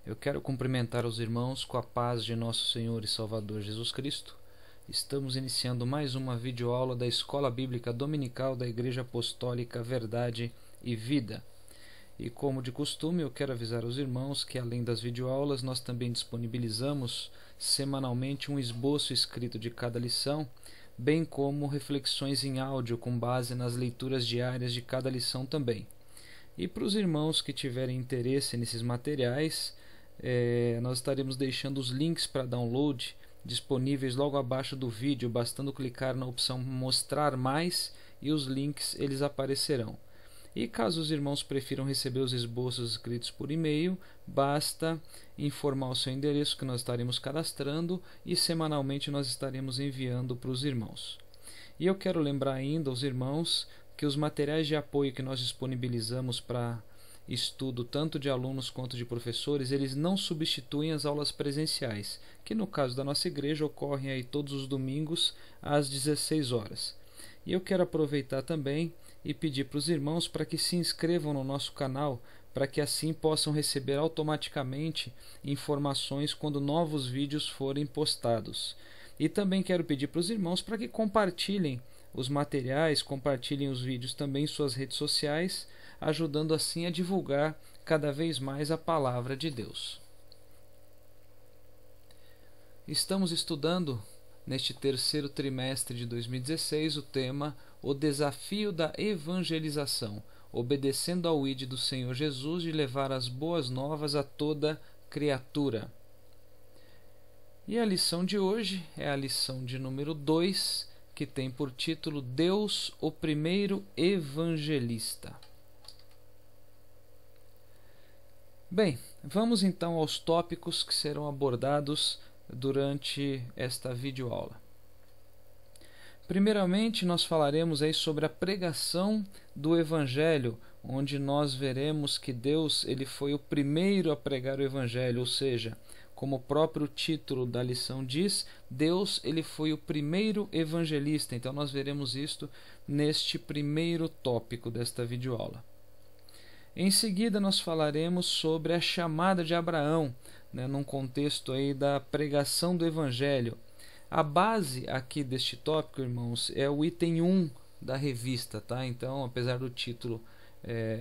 Eu quero cumprimentar os irmãos com a paz de nosso Senhor e Salvador Jesus Cristo. Estamos iniciando mais uma videoaula da Escola Bíblica Dominical da Igreja Apostólica Verdade e Vida. E como de costume, eu quero avisar os irmãos que além das videoaulas, nós também disponibilizamos semanalmente um esboço escrito de cada lição, bem como reflexões em áudio com base nas leituras diárias de cada lição também. E para os irmãos que tiverem interesse nesses materiais, nós estaremos deixando os links para download disponíveis logo abaixo do vídeo, bastando clicar na opção mostrar mais e os links eles aparecerão. E caso os irmãos prefiram receber os esboços escritos por e-mail, basta informar o seu endereço que nós estaremos cadastrando e semanalmente nós estaremos enviando para os irmãos. E eu quero lembrar ainda aos irmãos que os materiais de apoio que nós disponibilizamos para estudo tanto de alunos quanto de professores, eles não substituem as aulas presenciais, que no caso da nossa igreja ocorrem aí todos os domingos às 16 horas. E eu quero aproveitar também e pedir para os irmãos para que se inscrevam no nosso canal, para que assim possam receber automaticamente informações quando novos vídeos forem postados. E também quero pedir para os irmãos para que compartilhem os materiais, compartilhem os vídeos também em suas redes sociais, ajudando assim a divulgar cada vez mais a palavra de Deus. Estamos estudando neste terceiro trimestre de 2016 o tema O Desafio da Evangelização, obedecendo ao ID do Senhor Jesus de levar as boas novas a toda criatura. E a lição de hoje é a lição de número 2, que tem por título Deus, o primeiro evangelista. Bem, vamos então aos tópicos que serão abordados durante esta videoaula. Primeiramente, nós falaremos aí sobre a pregação do Evangelho, onde nós veremos que Deus ele foi o primeiro a pregar o Evangelho, ou seja, como o próprio título da lição diz, Deus ele foi o primeiro evangelista. Então nós veremos isto neste primeiro tópico desta videoaula. Em seguida nós falaremos sobre a chamada de Abraão, num contexto aí da pregação do Evangelho. A base aqui deste tópico, irmãos, é o item 1 da revista, tá? Então, apesar do título,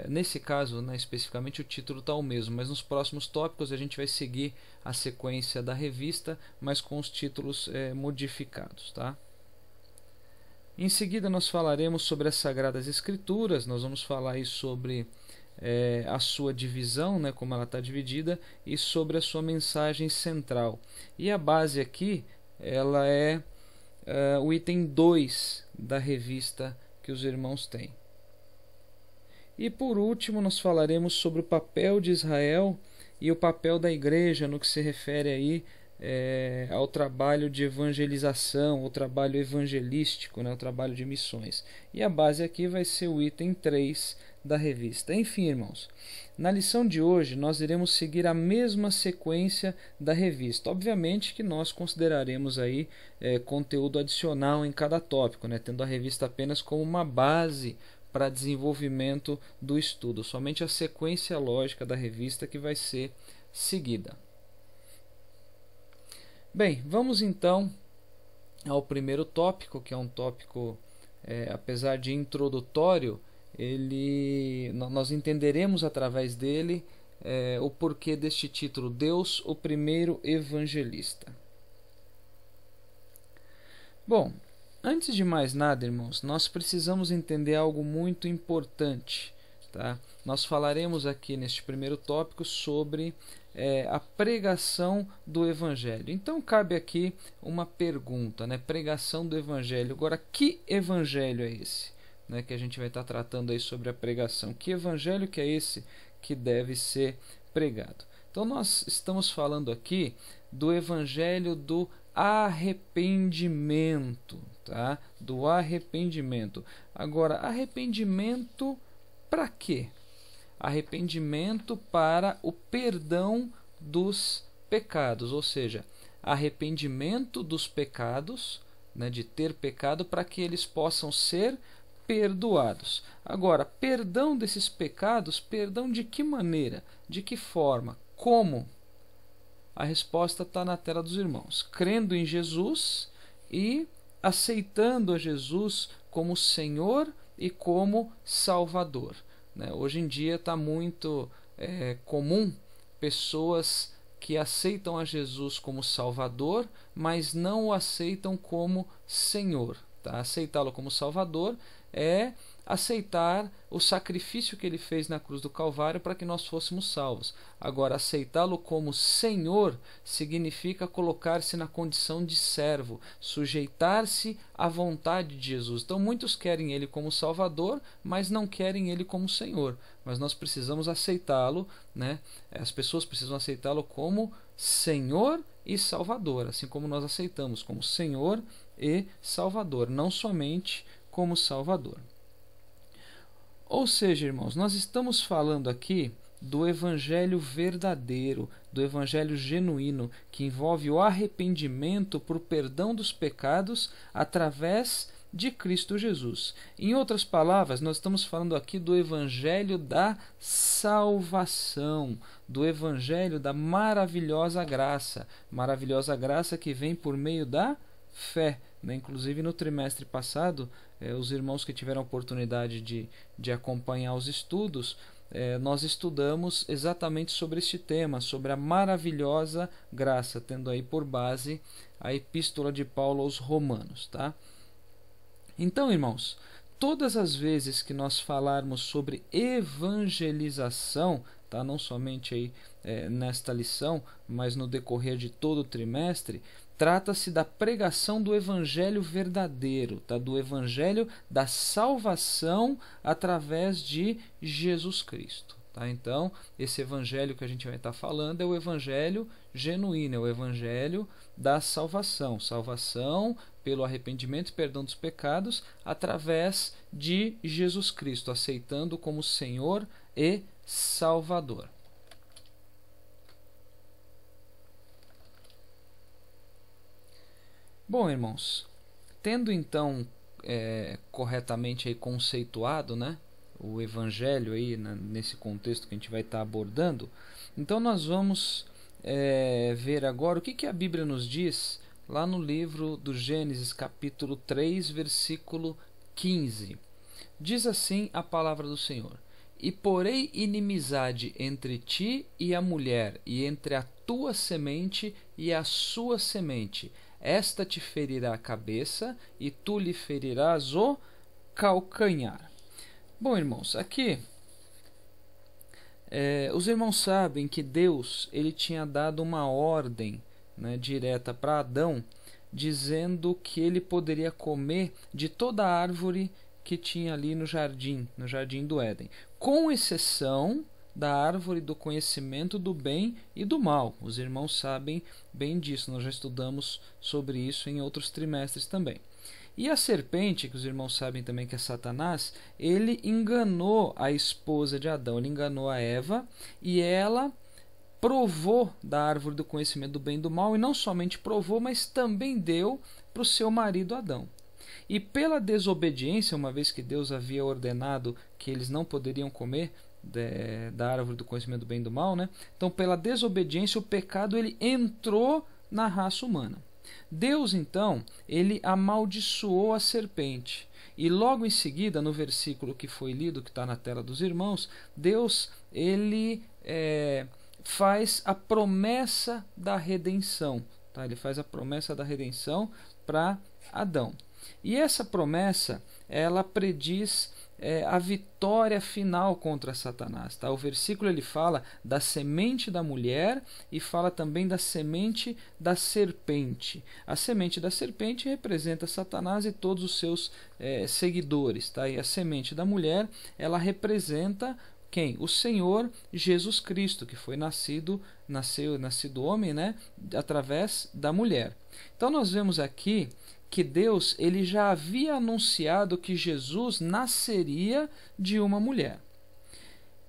nesse caso, especificamente o título está o mesmo, mas nos próximos tópicos a gente vai seguir a sequência da revista, mas com os títulos modificados, tá? Em seguida nós falaremos sobre as Sagradas Escrituras, nós vamos falar aí sobre a sua divisão, como ela está dividida, e sobre a sua mensagem central. E a base aqui ela é o item 2 da revista que os irmãos têm. E por último nós falaremos sobre o papel de Israel e o papel da igreja no que se refere aí ao trabalho de evangelização, ao trabalho evangelístico, ao trabalho de missões. E a base aqui vai ser o item 3 da revista. Enfim, irmãos, na lição de hoje nós iremos seguir a mesma sequência da revista. Obviamente que nós consideraremos aí conteúdo adicional em cada tópico, tendo a revista apenas como uma base para desenvolvimento do estudo. Somente a sequência lógica da revista que vai ser seguida. Bem, vamos então ao primeiro tópico, que é um tópico, apesar de introdutório, nós entenderemos através dele o porquê deste título, Deus, o primeiro evangelista. Bom, antes de mais nada, irmãos, nós precisamos entender algo muito importante, tá? Nós falaremos aqui neste primeiro tópico sobre a pregação do Evangelho. Então cabe aqui uma pergunta, pregação do Evangelho. Agora, que Evangelho é esse? Que a gente vai estar tratando aí sobre a pregação. Que Evangelho que é esse que deve ser pregado? Então nós estamos falando aqui do Evangelho do arrependimento, tá? Do arrependimento. Agora, arrependimento para quê? Arrependimento para o perdão dos pecados, ou seja, arrependimento dos pecados, de ter pecado, para que eles possam ser perdoados. Agora, perdão desses pecados, perdão de que maneira? De que forma? Como? A resposta está na tela dos irmãos. Crendo em Jesus e aceitando a Jesus como Senhor e como Salvador. Hoje em dia está muito comum pessoas que aceitam a Jesus como Salvador, mas não o aceitam como Senhor. Aceitá-lo como Salvador é aceitar o sacrifício que ele fez na cruz do Calvário para que nós fôssemos salvos. Agora, aceitá-lo como Senhor significa colocar-se na condição de servo, sujeitar-se à vontade de Jesus. Então, muitos querem ele como Salvador, mas não querem ele como Senhor. Mas nós precisamos aceitá-lo, As pessoas precisam aceitá-lo como Senhor e Salvador, assim como nós aceitamos como Senhor e Salvador, não somente como Salvador. Ou seja, irmãos, nós estamos falando aqui do evangelho verdadeiro, do evangelho genuíno, que envolve o arrependimento por perdão dos pecados através de Cristo Jesus. Em outras palavras, nós estamos falando aqui do evangelho da salvação, do evangelho da maravilhosa graça que vem por meio da fé. Inclusive no trimestre passado, os irmãos que tiveram a oportunidade de acompanhar os estudos, nós estudamos exatamente sobre este tema, sobre a maravilhosa graça, tendo aí por base a epístola de Paulo aos Romanos. Então, irmãos, todas as vezes que nós falarmos sobre evangelização, não somente aí, nesta lição, mas no decorrer de todo o trimestre, trata-se da pregação do evangelho verdadeiro, do evangelho da salvação através de Jesus Cristo. Então, esse evangelho que a gente vai estar falando é o evangelho genuíno, é o evangelho da salvação. Salvação pelo arrependimento e perdão dos pecados através de Jesus Cristo, aceitando como Senhor e Salvador. Bom, irmãos, tendo então corretamente aí conceituado, o evangelho aí, nesse contexto que a gente vai estar abordando, então nós vamos ver agora o que a Bíblia nos diz lá no livro do Gênesis, capítulo 3, versículo 15. Diz assim a palavra do Senhor: E porei inimizade entre ti e a mulher, e entre a tua semente e a sua semente. Esta te ferirá a cabeça, e tu lhe ferirás o calcanhar. Bom, irmãos, aqui os irmãos sabem que Deus ele tinha dado uma ordem direta para Adão, dizendo que ele poderia comer de toda a árvore que tinha ali no jardim do Éden, com exceção da árvore do conhecimento do bem e do mal. Os irmãos sabem bem disso, nós já estudamos sobre isso em outros trimestres também. E a serpente, que os irmãos sabem também que é Satanás, ele enganou a esposa de Adão, ele enganou a Eva, e ela provou da árvore do conhecimento do bem e do mal, e não somente provou, mas também deu para o seu marido Adão. E pela desobediência, uma vez que Deus havia ordenado que eles não poderiam comer da árvore do conhecimento do bem e do mal, então pela desobediência o pecado ele entrou na raça humana. Deus então ele amaldiçoou a serpente, e logo em seguida, no versículo que foi lido, que está na tela dos irmãos, Deus ele faz a promessa da redenção, ele faz a promessa da redenção para Adão. E essa promessa ela prediz a vitória final contra Satanás. O versículo ele fala da semente da mulher e fala também da semente da serpente. A semente da serpente representa Satanás e todos os seus seguidores. E a semente da mulher ela representa quem? O Senhor Jesus Cristo, que foi nascido homem, através da mulher. Então nós vemos aqui que Deus ele já havia anunciado que Jesus nasceria de uma mulher.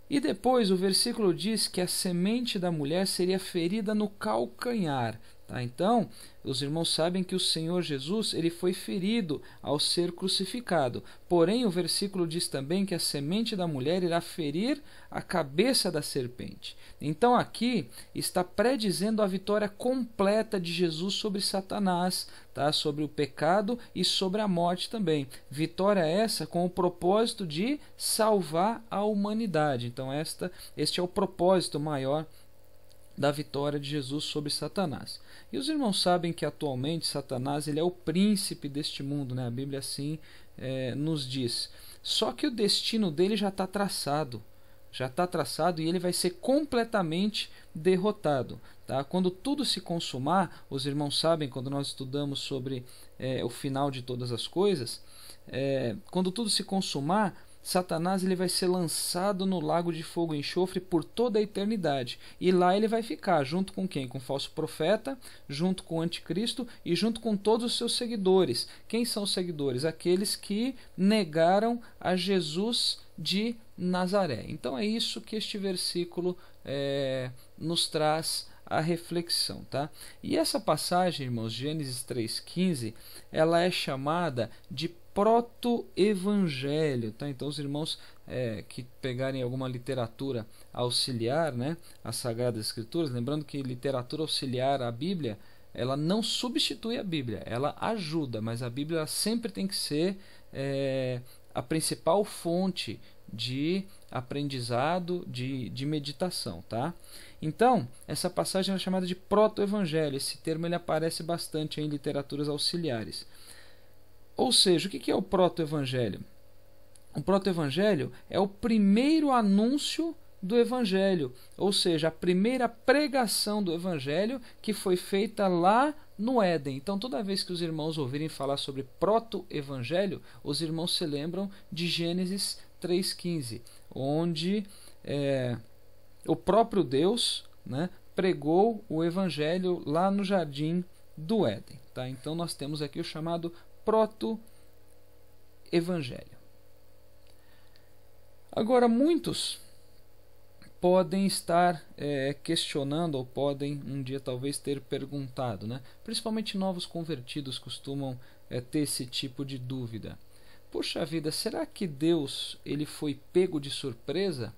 E depois o versículo diz que a semente da mulher seria ferida no calcanhar. Tá? Então, os irmãos sabem que o Senhor Jesus ele foi ferido ao ser crucificado. Porém, o versículo diz também que a semente da mulher irá ferir a cabeça da serpente. Então, aqui está predizendo a vitória completa de Jesus sobre Satanás, tá? Sobre o pecado e sobre a morte também. Vitória essa com o propósito de salvar a humanidade. Então, este é o propósito maior da vitória de Jesus sobre Satanás. E os irmãos sabem que atualmente Satanás ele é o príncipe deste mundo, né? A Bíblia assim nos diz. Só que o destino dele já está traçado. Já está traçado e ele vai ser completamente derrotado. Tá? Quando tudo se consumar, os irmãos sabem, quando nós estudamos sobre o final de todas as coisas, quando tudo se consumar, Satanás ele vai ser lançado no lago de fogo e enxofre por toda a eternidade. E lá ele vai ficar, junto com quem? Com o falso profeta, junto com o anticristo e junto com todos os seus seguidores. Quem são os seguidores? Aqueles que negaram a Jesus de Nazaré. Então é isso que este versículo nos traz a reflexão, tá? E essa passagem, irmãos, Gênesis 3,15, ela é chamada de proto-evangelho, tá? Então os irmãos que pegarem alguma literatura auxiliar, né, às Sagradas Escrituras, lembrando que literatura auxiliar à Bíblia, ela não substitui a Bíblia, ela ajuda, mas a Bíblia sempre tem que ser a principal fonte de aprendizado, de meditação, tá? Então, essa passagem é chamada de proto-evangelho. Esse termo ele aparece bastante em literaturas auxiliares. Ou seja, o que é o proto-evangelho? O proto-evangelho é o primeiro anúncio do evangelho, ou seja, a primeira pregação do evangelho que foi feita lá no Éden. Então, toda vez que os irmãos ouvirem falar sobre proto-evangelho, os irmãos se lembram de Gênesis 3,15, onde o próprio Deus, né, pregou o evangelho lá no jardim do Éden. Tá? Então, nós temos aqui o chamado proto-evangelho. Agora, muitos podem estar questionando ou podem um dia talvez ter perguntado, né? Principalmente novos convertidos costumam ter esse tipo de dúvida. Puxa vida, será que Deus ele foi pego de surpresa?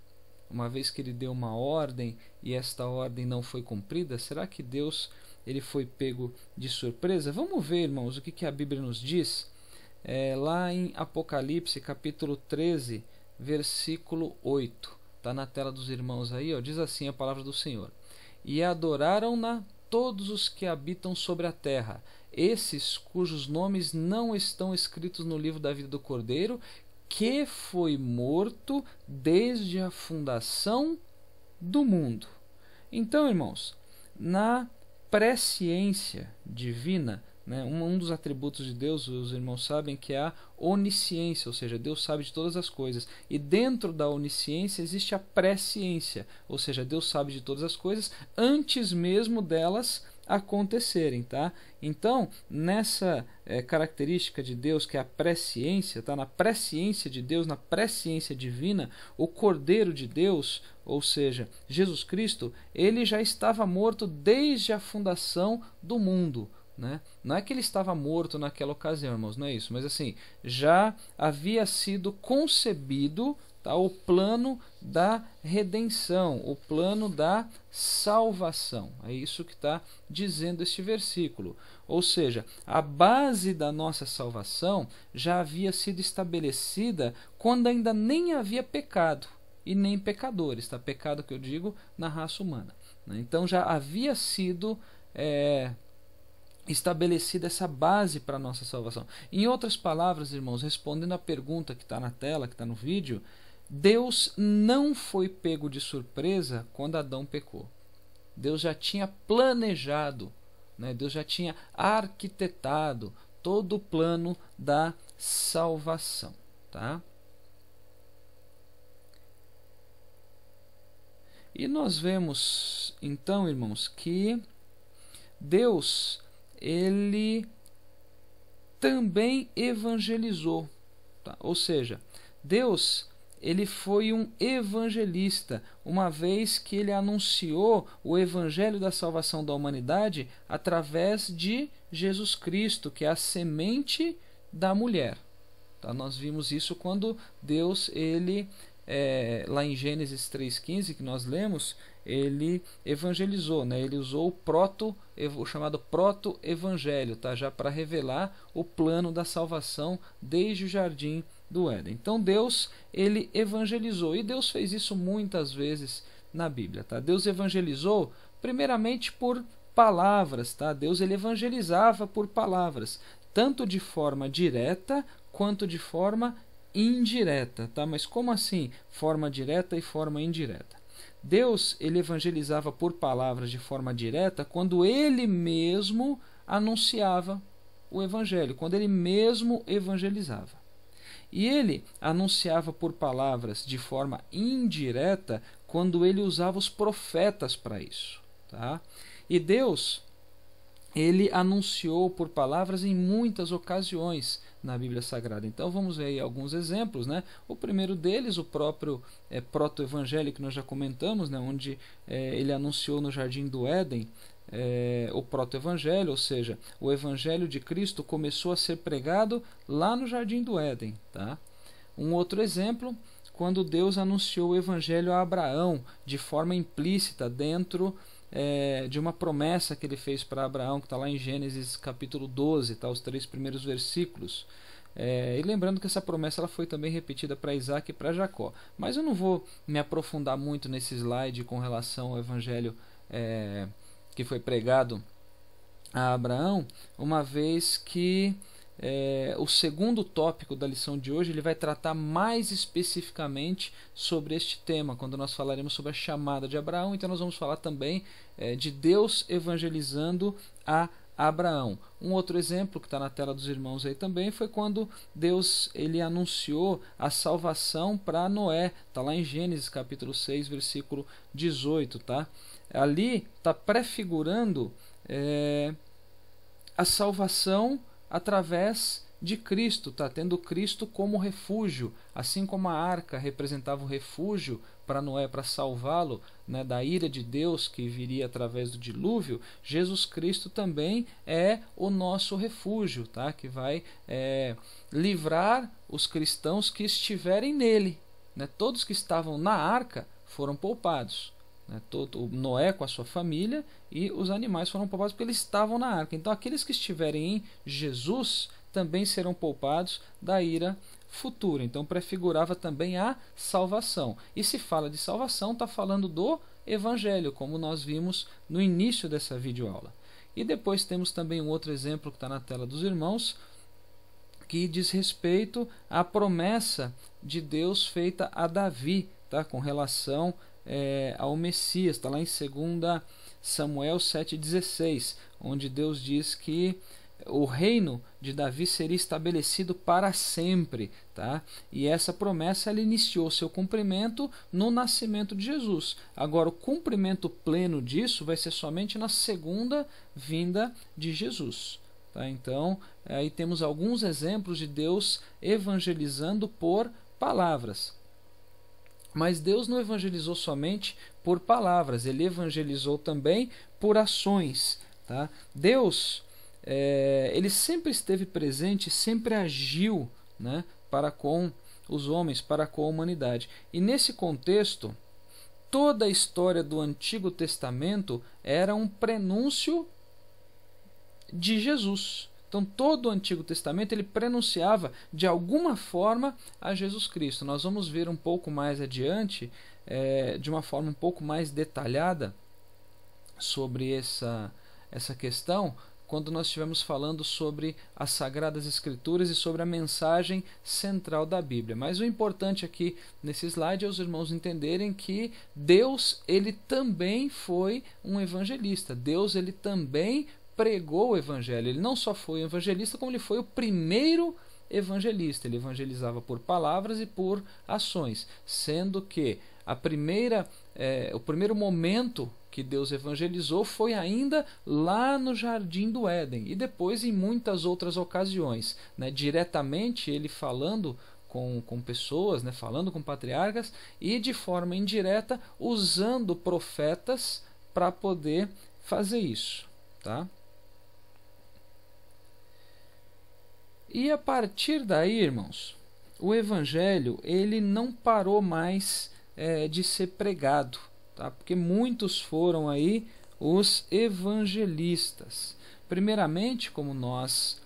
Uma vez que ele deu uma ordem e esta ordem não foi cumprida, será que Deus ele foi pego de surpresa? Vamos ver, irmãos, o que a Bíblia nos diz. Lá em Apocalipse, capítulo 13, versículo 8. Está na tela dos irmãos aí, ó, diz assim a palavra do Senhor. E adoraram-na todos os que habitam sobre a terra, esses cujos nomes não estão escritos no livro da vida do Cordeiro, que foi morto desde a fundação do mundo. Então, irmãos, na presciência divina, né, um dos atributos de Deus, os irmãos sabem que é a onisciência, ou seja, Deus sabe de todas as coisas. E dentro da onisciência existe a presciência, ou seja, Deus sabe de todas as coisas antes mesmo delas acontecerem, tá? Então, nessa característica de Deus que é a presciência, tá? Na presciência de Deus, na presciência divina, o Cordeiro de Deus, ou seja, Jesus Cristo, ele já estava morto desde a fundação do mundo. Né? Não é que ele estava morto naquela ocasião, irmãos, não é isso, mas assim, já havia sido concebido, tá, o plano da redenção, o plano da salvação. É isso que está dizendo este versículo. Ou seja, a base da nossa salvação já havia sido estabelecida quando ainda nem havia pecado e nem pecadores, tá? Pecado que eu digo na raça humana. Né? Então já havia sido estabelecida essa base para a nossa salvação. Em outras palavras, irmãos, respondendo à pergunta que está na tela, que está no vídeo, Deus não foi pego de surpresa quando Adão pecou. Deus já tinha planejado, né? Deus já tinha arquitetado todo o plano da salvação. Tá? E nós vemos, então, irmãos, que Deus ele também evangelizou, tá? Ou seja, Deus ele foi um evangelista, uma vez que ele anunciou o evangelho da salvação da humanidade através de Jesus Cristo, que é a semente da mulher. Tá? Nós vimos isso quando Deus, lá em Gênesis 3,15, que nós lemos, ele evangelizou, né? Ele usou o chamado proto-evangelho, tá? Já para revelar o plano da salvação desde o jardim do Éden. Então Deus, ele evangelizou, e Deus fez isso muitas vezes na Bíblia. Tá? Deus evangelizou primeiramente por palavras. Tá? Deus, ele evangelizava por palavras, tanto de forma direta quanto de forma indireta. Tá? Mas como assim forma direta e forma indireta? Deus, ele evangelizava por palavras de forma direta quando ele mesmo anunciava o evangelho, quando ele mesmo evangelizava. E ele anunciava por palavras de forma indireta quando ele usava os profetas para isso. Tá? E Deus, ele anunciou por palavras em muitas ocasiões na Bíblia Sagrada. Então vamos ver aí alguns exemplos, né? O primeiro deles, o próprio proto-evangelho que nós já comentamos, né? Onde ele anunciou no Jardim do Éden o proto-evangelho, ou seja, o evangelho de Cristo começou a ser pregado lá no Jardim do Éden. Tá? Um outro exemplo, quando Deus anunciou o evangelho a Abraão de forma implícita dentro de uma promessa que ele fez para Abraão, que está lá em Gênesis capítulo 12, tá? Os 3 primeiros versículos. E lembrando que essa promessa ela foi também repetida para Isaac e para Jacó. Mas eu não vou me aprofundar muito nesse slide com relação ao evangelho que foi pregado a Abraão, uma vez que o segundo tópico da lição de hoje ele vai tratar mais especificamente sobre este tema, quando nós falaremos sobre a chamada de Abraão. Então nós vamos falar também de Deus evangelizando a Abraão. Um outro exemplo que está na tela dos irmãos aí também foi quando Deus ele anunciou a salvação para Noé. Está lá em Gênesis capítulo 6, versículo 18. Tá? Ali está prefigurando a salvação através de Cristo, tá? Tendo Cristo como refúgio, assim como a arca representava o refúgio para Noé, para salvá-lo, né, da ira de Deus que viria através do dilúvio. Jesus Cristo também é o nosso refúgio, tá? Que vai livrar os cristãos que estiverem nele, né? Todos que estavam na arca foram poupados, né? Noé com a sua família e os animais foram poupados porque eles estavam na arca. Então aqueles que estiverem em Jesus também serão poupados da ira futura. Então prefigurava também a salvação. E se fala de salvação, está falando do Evangelho, como nós vimos no início dessa videoaula. E depois temos também um outro exemplo que está na tela dos irmãos, que diz respeito à promessa de Deus feita a Davi, tá? Com relação ao Messias. Está lá em 2 Samuel 7,16, onde Deus diz que o reino de Davi seria estabelecido para sempre, tá? E essa promessa ela iniciou seu cumprimento no nascimento de Jesus. Agora, o cumprimento pleno disso vai ser somente na segunda vinda de Jesus. Tá? Então, aí temos alguns exemplos de Deus evangelizando por palavras. Mas Deus não evangelizou somente por palavras, ele evangelizou também por ações. Tá? Deus ele sempre esteve presente, sempre agiu, né, para com os homens, para com a humanidade. E nesse contexto, toda a história do Antigo Testamento era um prenúncio de Jesus. Então todo o Antigo Testamento ele prenunciava de alguma forma a Jesus Cristo. Nós vamos ver um pouco mais adiante, de uma forma um pouco mais detalhada, sobre essa questão, quando nós estivermos falando sobre as Sagradas Escrituras e sobre a mensagem central da Bíblia. Mas o importante aqui nesse slide é os irmãos entenderem que Deus ele também foi um evangelista. Deus ele também pregou o Evangelho. Ele não só foi um evangelista, como ele foi o primeiro evangelista. Ele evangelizava por palavras e por ações, sendo que o primeiro momento que Deus evangelizou foi ainda lá no Jardim do Éden, e depois em muitas outras ocasiões, né? Diretamente ele falando com pessoas, né, falando com patriarcas, e de forma indireta usando profetas para poder fazer isso, tá? E a partir daí, irmãos, o evangelho ele não parou mais de ser pregado, tá? Porque muitos foram aí os evangelistas. Primeiramente, como nós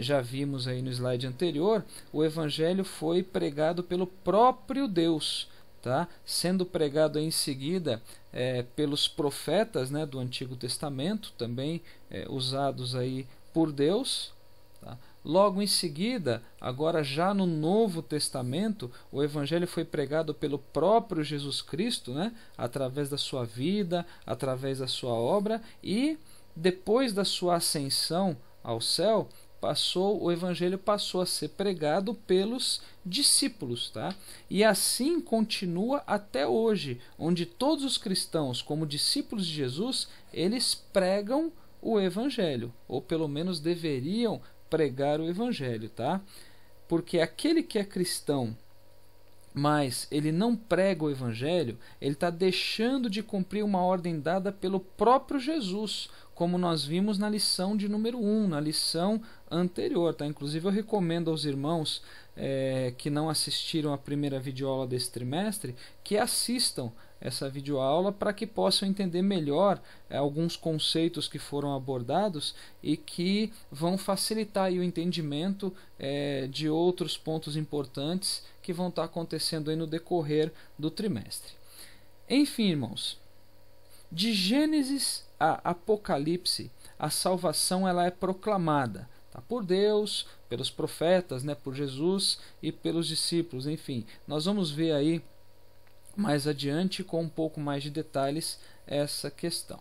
já vimos aí no slide anterior, o evangelho foi pregado pelo próprio Deus, tá? Sendo pregado aí em seguida pelos profetas, né, do Antigo Testamento, também usados aí por Deus, tá? Logo em seguida, agora já no Novo Testamento, o Evangelho foi pregado pelo próprio Jesus Cristo, né? Através da sua vida, através da sua obra, e depois da sua ascensão ao céu, o Evangelho passou a ser pregado pelos discípulos, tá? E assim continua até hoje, onde todos os cristãos, como discípulos de Jesus, eles pregam o Evangelho, ou pelo menos deveriam pregar o Evangelho, tá? Porque aquele que é cristão, mas ele não prega o Evangelho, ele está deixando de cumprir uma ordem dada pelo próprio Jesus, como nós vimos na lição de número 1, na lição anterior, tá? Inclusive eu recomendo aos irmãos que não assistiram a primeira videoaula desse trimestre, que assistam essa videoaula para que possam entender melhor alguns conceitos que foram abordados e que vão facilitar aí o entendimento de outros pontos importantes que vão estar acontecendo aí no decorrer do trimestre. Enfim, irmãos, de Gênesis a Apocalipse, a salvação ela é proclamada, tá? Por Deus, pelos profetas, né, por Jesus e pelos discípulos. Enfim, nós vamos ver aí mais adiante com um pouco mais de detalhes essa questão.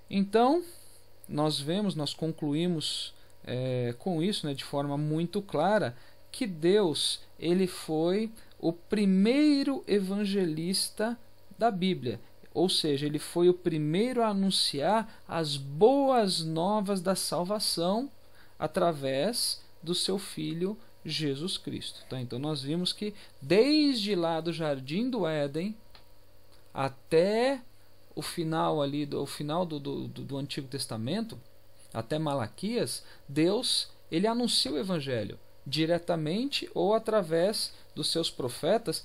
Então, nós concluímos com isso, né, de forma muito clara, que Deus ele foi o primeiro evangelista da Bíblia. Ou seja, ele foi o primeiro a anunciar as boas novas da salvação através do seu Filho Jesus Cristo. Tá? Então nós vimos que desde lá do Jardim do Éden até o final ali do Antigo Testamento, até Malaquias, Deus ele anuncia o Evangelho diretamente ou através dos seus profetas.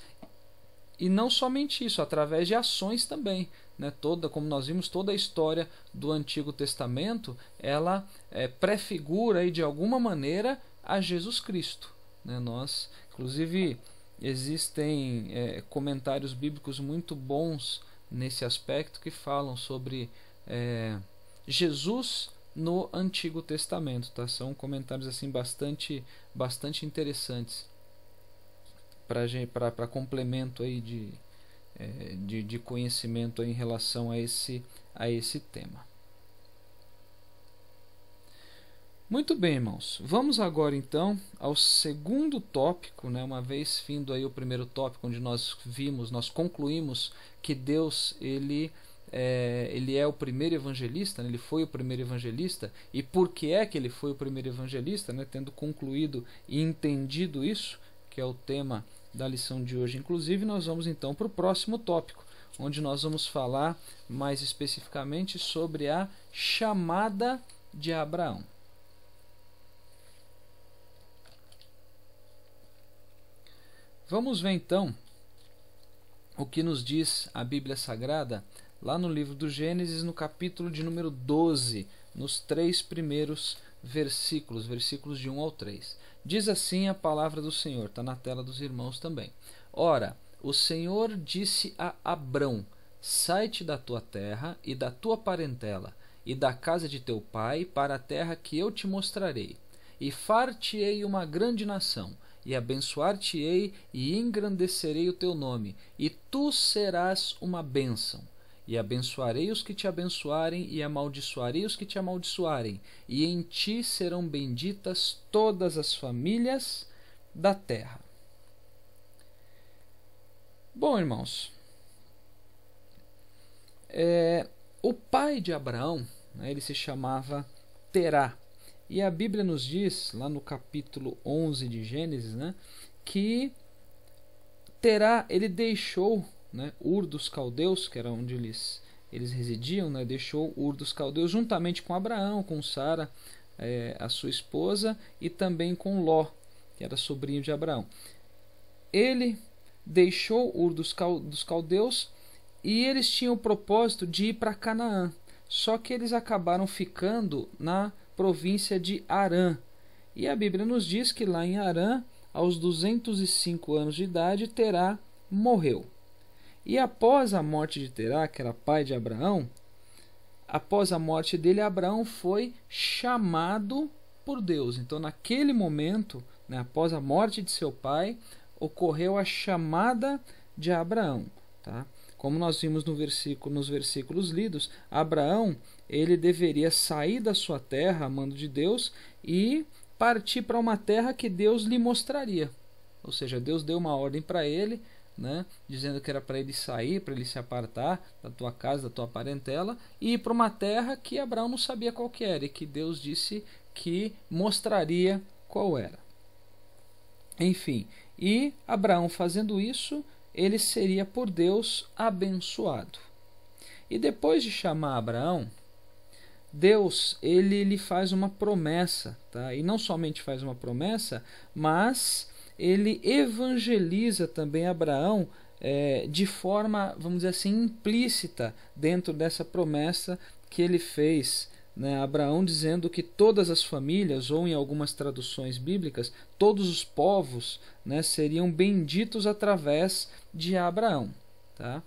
E não somente isso, através de ações também, né? Como nós vimos, toda a história do Antigo Testamento, ela prefigura aí, de alguma maneira a Jesus Cristo, né? Inclusive, existem comentários bíblicos muito bons nesse aspecto que falam sobre Jesus no Antigo Testamento, tá? São comentários assim bastante interessantes para complemento aí de conhecimento aí em relação a esse tema. Muito bem, irmãos. Vamos agora então ao segundo tópico, né? Uma vez findo aí o primeiro tópico, onde nós concluímos que Deus ele é o primeiro evangelista, né? Ele foi o primeiro evangelista. E por que é que ele foi o primeiro evangelista, né? Tendo concluído e entendido isso, que é o tema da lição de hoje. Inclusive, nós vamos então para o próximo tópico, onde nós vamos falar mais especificamente sobre a chamada de Abraão. Vamos ver então o que nos diz a Bíblia Sagrada lá no livro do Gênesis, no capítulo de número 12, nos 3 primeiros versículos de 1 ao 3. Diz assim a palavra do Senhor, está na tela dos irmãos também. Ora, o Senhor disse a Abrão: sai-te da tua terra e da tua parentela e da casa de teu pai para a terra que eu te mostrarei. E far-te-ei uma grande nação, e abençoar-te-ei e engrandecerei o teu nome, e tu serás uma bênção. E abençoarei os que te abençoarem, e amaldiçoarei os que te amaldiçoarem, e em ti serão benditas todas as famílias da terra. Bom, irmãos, o pai de Abraão, né, ele se chamava Terá, E a Bíblia nos diz, lá no capítulo 11 de Gênesis, né, que ele deixou, né, Ur dos Caldeus, que era onde eles residiam, né, deixou Ur dos Caldeus juntamente com Abraão, com Sara, a sua esposa, e também com Ló, que era sobrinho de Abraão. Ele deixou Ur dos Caldeus e eles tinham o propósito de ir para Canaã. Só que eles acabaram ficando na província de Harã. E a Bíblia nos diz que lá em Harã, aos 205 anos de idade, Terá morreu. E após a morte de Terá, que era pai de Abraão, após a morte dele, Abraão foi chamado por Deus. Então, naquele momento, né, após a morte de seu pai, ocorreu a chamada de Abraão. Tá? Como nós vimos nos versículos lidos, Abraão ele deveria sair da sua terra, a mando de Deus, e partir para uma terra que Deus lhe mostraria. Ou seja, Deus deu uma ordem para ele, né, dizendo que era para ele sair, para ele se apartar da tua casa, da tua parentela, e ir para uma terra que Abraão não sabia qual que era, e que Deus disse que mostraria qual era. Enfim, e Abraão fazendo isso, ele seria por Deus abençoado. E depois de chamar Abraão, Deus ele lhe faz uma promessa, tá? E não somente faz uma promessa, mas ele evangeliza também Abraão de forma, vamos dizer assim, implícita dentro dessa promessa que ele fez, né, Abraão, dizendo que todas as famílias, ou em algumas traduções bíblicas, todos os povos, né, seriam benditos através de Abraão. Tá?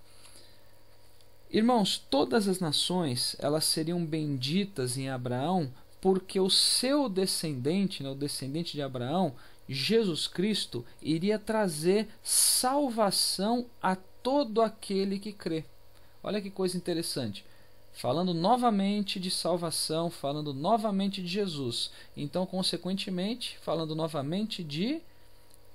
Irmãos, todas as nações elas seriam benditas em Abraão porque o seu descendente, né, o descendente de Abraão, Jesus Cristo, iria trazer salvação a todo aquele que crê. Olha que coisa interessante. Falando novamente de salvação, falando novamente de Jesus. Então, consequentemente, falando novamente de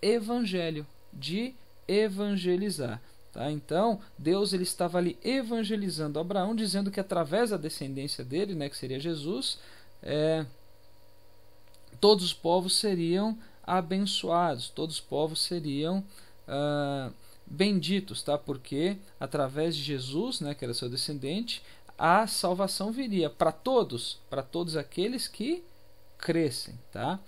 evangelho, de evangelizar. Tá? Então, Deus ele estava ali evangelizando Abraão, dizendo que através da descendência dele, né, que seria Jesus, todos os povos seriam abençoados, todos os povos seriam benditos, tá? Porque através de Jesus, né, que era seu descendente, a salvação viria para todos aqueles que crescem, tá?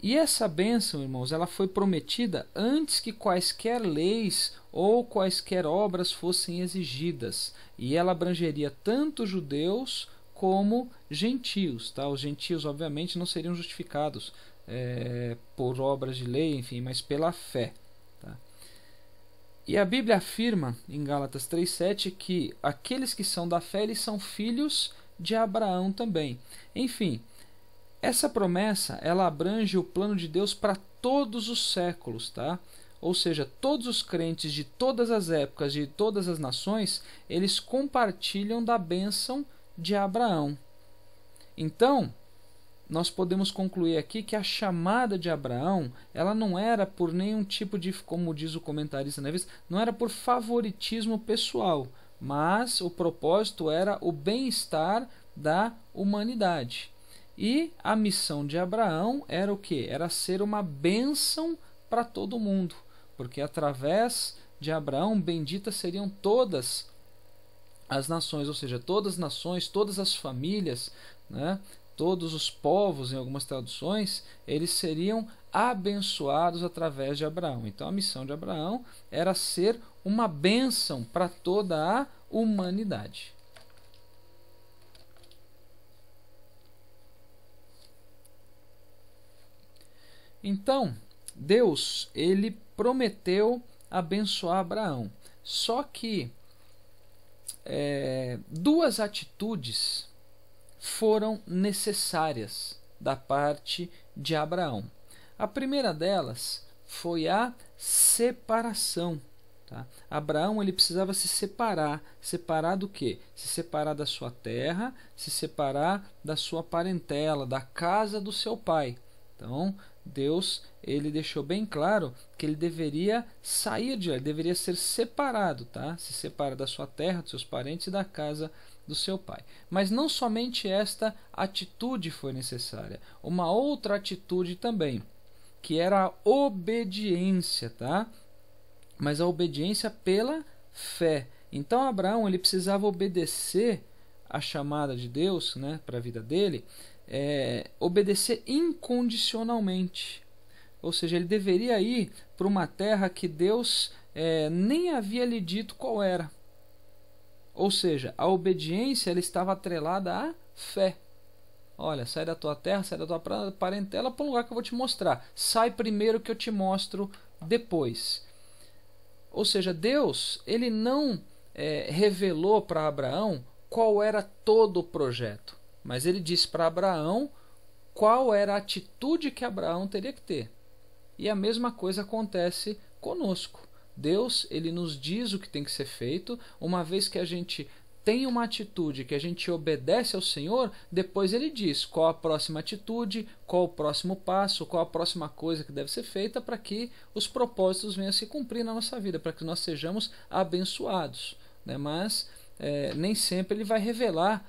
E essa bênção, irmãos, ela foi prometida antes que quaisquer leis ou quaisquer obras fossem exigidas, e ela abrangeria tanto judeus como gentios, tá? Os gentios, obviamente, não seriam justificados por obras de lei, enfim, mas pela fé. Tá? E a Bíblia afirma em Gálatas 3,7 que aqueles que são da fé, eles são filhos de Abraão também. Enfim, essa promessa ela abrange o plano de Deus para todos os séculos, tá? Ou seja, todos os crentes de todas as épocas, de todas as nações, eles compartilham da bênção de Abraão. Então, nós podemos concluir aqui que a chamada de Abraão, ela não era por nenhum tipo de, como diz o comentarista Neves, não era por favoritismo pessoal, mas o propósito era o bem-estar da humanidade. E a missão de Abraão era o quê? Era ser uma bênção para todo mundo, porque através de Abraão benditas seriam todas as nações, ou seja, todas as nações, todas as famílias, né? Todos os povos, em algumas traduções, eles seriam abençoados através de Abraão. Então a missão de Abraão era ser uma bênção para toda a humanidade. Então, Deus, ele prometeu abençoar Abraão. Só que duas atitudes foram necessárias da parte de Abraão. A primeira delas foi a separação. Tá? Abraão ele precisava se separar. Separar do quê? Se separar da sua terra, se separar da sua parentela, da casa do seu pai. Então, Deus ele deixou bem claro que ele deveria sair de lá, ele deveria ser separado, tá? Se separar da sua terra, dos seus parentes e da casa do seu pai. Mas não somente esta atitude foi necessária, uma outra atitude também, que era a obediência, tá? Mas a obediência pela fé. Então Abraão ele precisava obedecer a chamada de Deus, né, para a vida dele, obedecer incondicionalmente. Ou seja, ele deveria ir para uma terra que Deus nem havia lhe dito qual era. Ou seja, a obediência ela estava atrelada à fé. Olha, sai da tua terra, sai da tua parentela para um lugar que eu vou te mostrar. Sai primeiro que eu te mostro depois. Ou seja, Deus ele não revelou para Abraão qual era todo o projeto, mas ele disse para Abraão qual era a atitude que Abraão teria que ter. E a mesma coisa acontece conosco. Deus ele nos diz o que tem que ser feito, uma vez que a gente tem uma atitude, que a gente obedece ao Senhor, depois ele diz qual a próxima atitude, qual o próximo passo, qual a próxima coisa que deve ser feita para que os propósitos venham a se cumprir na nossa vida, para que nós sejamos abençoados, né? Mas nem sempre ele vai revelar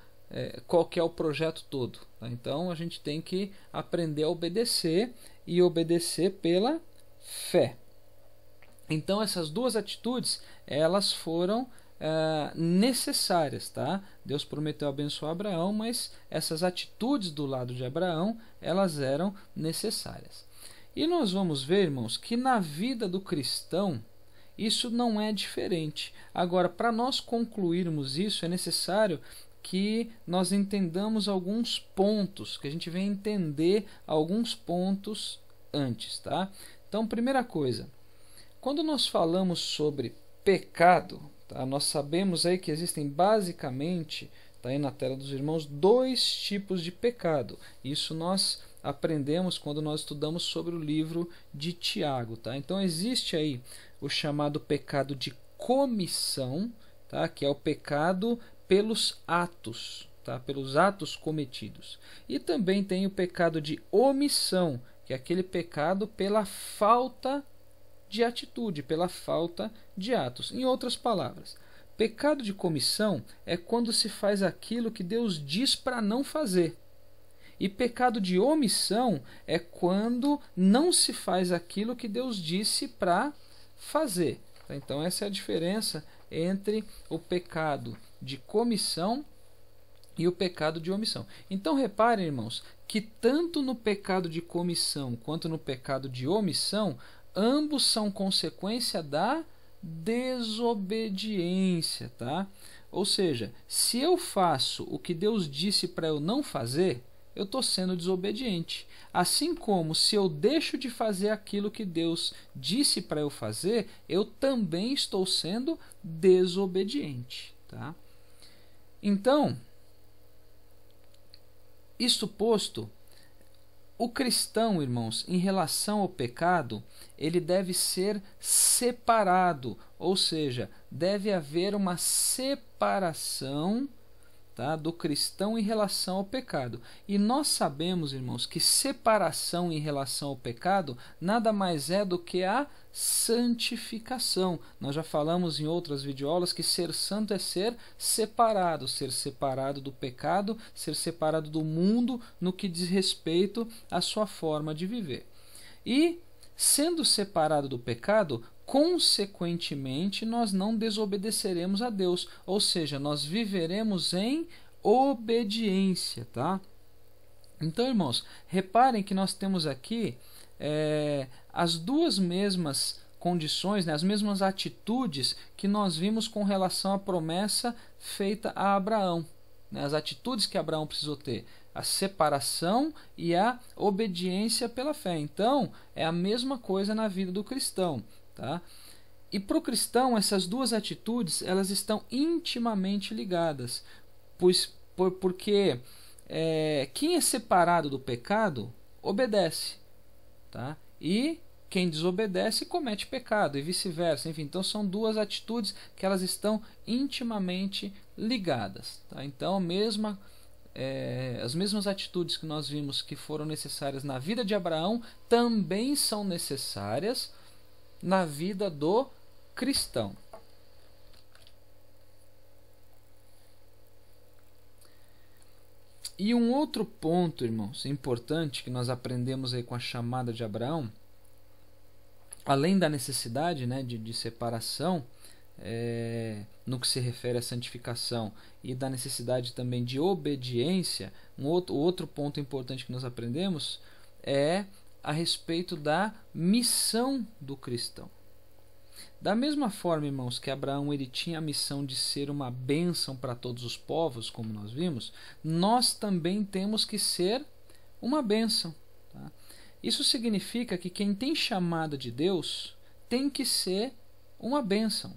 qual que é o projeto todo, tá? Então a gente tem que aprender a obedecer e obedecer pela fé. Então essas duas atitudes elas foram necessárias, tá? Deus prometeu abençoar Abraão, mas essas atitudes do lado de Abraão elas eram necessárias. E nós vamos ver, irmãos, que na vida do cristão isso não é diferente. Agora, para nós concluirmos isso, é necessário que nós entendamos alguns pontos, que a gente venha entender alguns pontos antes, tá? Então, primeira coisa, quando nós falamos sobre pecado, tá? Nós sabemos aí que existem basicamente, tá aí na tela dos irmãos, 2 tipos de pecado. Isso nós aprendemos quando nós estudamos sobre o livro de Tiago, tá? Então existe aí o chamado pecado de comissão, tá? Que é o pecado pelos atos, tá? Pelos atos cometidos. E também tem o pecado de omissão, que é aquele pecado pela falta de atitude, pela falta de atos. Em outras palavras, pecado de comissão é quando se faz aquilo que Deus diz para não fazer. E pecado de omissão é quando não se faz aquilo que Deus disse para fazer. Então essa é a diferença entre o pecado de comissão e o pecado de omissão. Então reparem, irmãos, que tanto no pecado de comissão quanto no pecado de omissão, ambos são consequência da desobediência, tá? Ou seja, se eu faço o que Deus disse para eu não fazer, eu estou sendo desobediente. Assim como se eu deixo de fazer aquilo que Deus disse para eu fazer, eu também estou sendo desobediente, tá? Então, isto posto, o cristão, irmãos, em relação ao pecado, ele deve ser separado, ou seja, deve haver uma separação, tá, do cristão em relação ao pecado. E nós sabemos, irmãos, que separação em relação ao pecado nada mais é do que a santificação. Nós já falamos em outras videoaulas que ser santo é ser separado do pecado, ser separado do mundo no que diz respeito à sua forma de viver. E, sendo separado do pecado, consequentemente, nós não desobedeceremos a Deus, ou seja, nós viveremos em obediência, tá? Então, irmãos, reparem que nós temos aqui as duas mesmas condições, né, as mesmas atitudes que nós vimos com relação à promessa feita a Abraão, né, as atitudes que Abraão precisou ter, a separação e a obediência pela fé. Então, é a mesma coisa na vida do cristão, tá? E para o cristão, essas duas atitudes elas estão intimamente ligadas, porque quem é separado do pecado obedece, tá? E quem desobedece comete pecado e vice-versa. Enfim, então são duas atitudes que elas estão intimamente ligadas, tá? Então a mesma as mesmas atitudes que nós vimos que foram necessárias na vida de Abraão também são necessárias na vida do cristão. E um outro ponto, irmãos, importante que nós aprendemos aí com a chamada de Abraão, além da necessidade, né, de separação, no que se refere à santificação, e da necessidade também de obediência, outro ponto importante que nós aprendemos é a respeito da missão do cristão. Da mesma forma, irmãos, que Abraão ele tinha a missão de ser uma bênção para todos os povos, como nós vimos, nós também temos que ser uma bênção. Tá? Isso significa que quem tem chamada de Deus tem que ser uma bênção.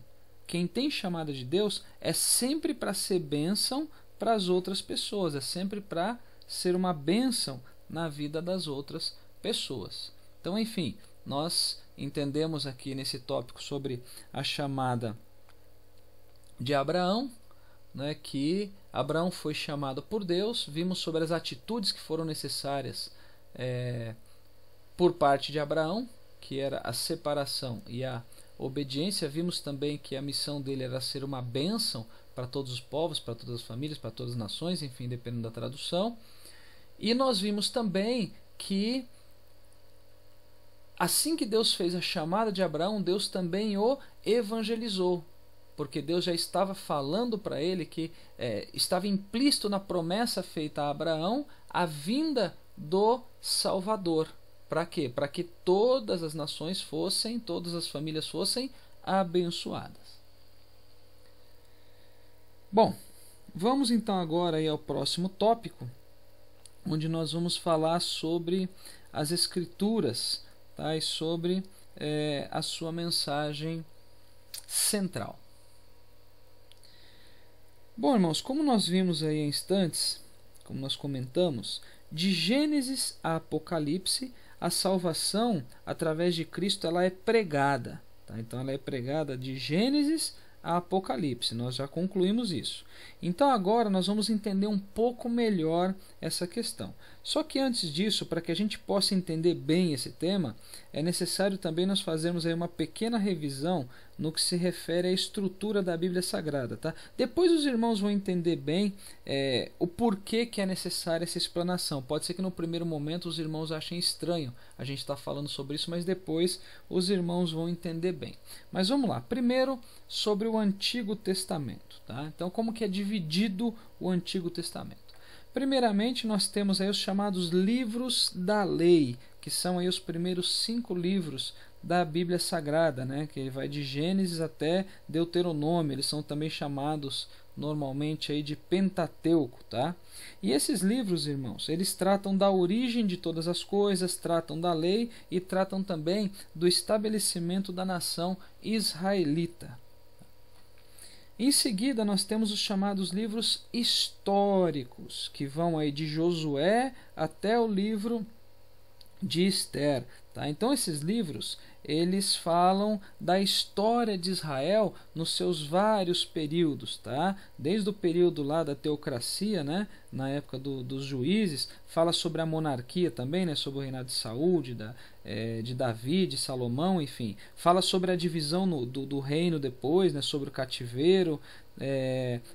Quem tem chamada de Deus é sempre para ser bênção para as outras pessoas, é sempre para ser uma bênção na vida das outras pessoas. Então, enfim, nós entendemos aqui nesse tópico sobre a chamada de Abraão, né, que Abraão foi chamado por Deus, vimos sobre as atitudes que foram necessárias por parte de Abraão, que era a separação e a obediência. Vimos também que a missão dele era ser uma bênção para todos os povos, para todas as famílias, para todas as nações, enfim, dependendo da tradução. E nós vimos também que assim que Deus fez a chamada de Abraão, Deus também o evangelizou, porque Deus já estava falando para ele que estava implícito na promessa feita a Abraão a vinda do Salvador. Para quê? Para que todas as nações fossem, todas as famílias fossem abençoadas. Bom, vamos então agora aí ao próximo tópico, onde nós vamos falar sobre as Escrituras, tá? E sobre a sua mensagem central. Bom, irmãos, como nós vimos aí em instantes, como nós comentamos, de Gênesis a Apocalipse, a salvação através de Cristo ela é pregada. Tá? Então ela é pregada de Gênesis a Apocalipse. Nós já concluímos isso. Então agora nós vamos entender um pouco melhor essa questão. Só que antes disso, para que a gente possa entender bem esse tema, é necessário também nós fazermos aí uma pequena revisão no que se refere à estrutura da Bíblia Sagrada. Tá? Depois os irmãos vão entender bem o porquê que é necessária essa explanação. Pode ser que no primeiro momento os irmãos achem estranho a gente estar falando sobre isso, mas depois os irmãos vão entender bem. Mas vamos lá. Primeiro, sobre o Antigo Testamento. Tá? Então, como que é dividido o Antigo Testamento? Primeiramente, nós temos aí os chamados livros da lei, que são aí os primeiros 5 livros da Bíblia Sagrada, né? Que vai de Gênesis até Deuteronômio. Eles são também chamados normalmente aí de Pentateuco, tá? E esses livros, irmãos, eles tratam da origem de todas as coisas, tratam da lei e tratam também do estabelecimento da nação israelita. Em seguida, nós temos os chamados livros históricos, que vão aí de Josué até o livro de Esther. Tá? Então, esses livros eles falam da história de Israel nos seus vários períodos, tá? Desde o período lá da teocracia, né? Na época dos juízes, fala sobre a monarquia também, né? Sobre o reinado de Saul, de Davi, de Salomão, enfim. Fala sobre a divisão do reino depois, né? Sobre o cativeiro,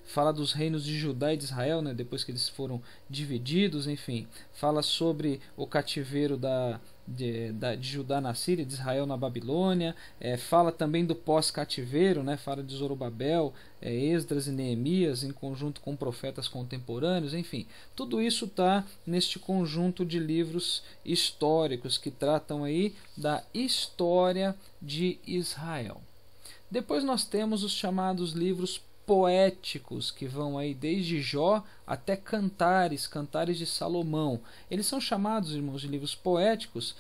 fala dos reinos de Judá e de Israel, né? Depois que eles foram divididos, enfim. Fala sobre o cativeiro de Judá na Síria, de Israel na Babilônia, fala também do pós-cativeiro, né? Fala de Zorobabel, Esdras e Neemias em conjunto com profetas contemporâneos, enfim, tudo isso está neste conjunto de livros históricos que tratam aí da história de Israel. Depois nós temos os chamados livros poéticos, que vão aí desde Jó até Cantares de Salomão. Eles são chamados, irmãos, de livros poéticos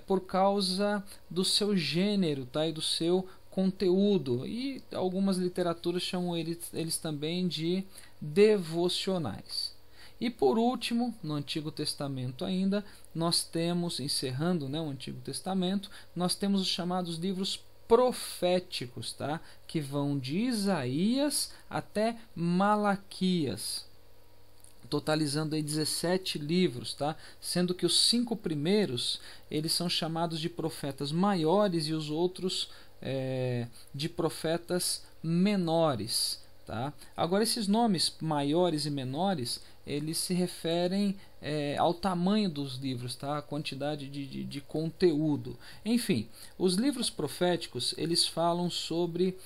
por causa do seu gênero, tá? E do seu conteúdo. E algumas literaturas chamam eles também de devocionais. E por último, no Antigo Testamento ainda, nós temos, encerrando, né, o Antigo Testamento, nós temos os chamados livros proféticos, tá? Que vão de Isaías até Malaquias. totalizando aí 17 livros, tá? Sendo que os 5 primeiros eles são chamados de profetas maiores e os outros de profetas menores, tá? Agora esses nomes maiores e menores eles se referem ao tamanho dos livros, tá? A quantidade de conteúdo. Enfim, os livros proféticos eles falam sobre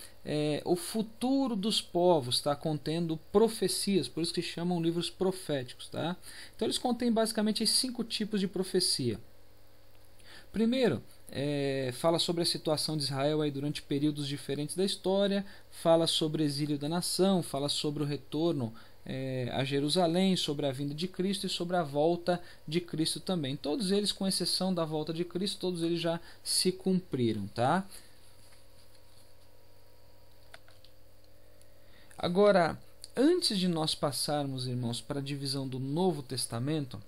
o futuro dos povos, tá? Contendo profecias, por isso que chamam livros proféticos, tá? Então eles contêm basicamente 5 tipos de profecia. Primeiro, fala sobre a situação de Israel aí durante períodos diferentes da história, fala sobre o exílio da nação, fala sobre o retorno a Jerusalém, sobre a vinda de Cristo e sobre a volta de Cristo também. Todos eles, com exceção da volta de Cristo, todos eles já se cumpriram, tá? Agora, antes de nós passarmos, irmãos, para a divisão do Novo Testamento,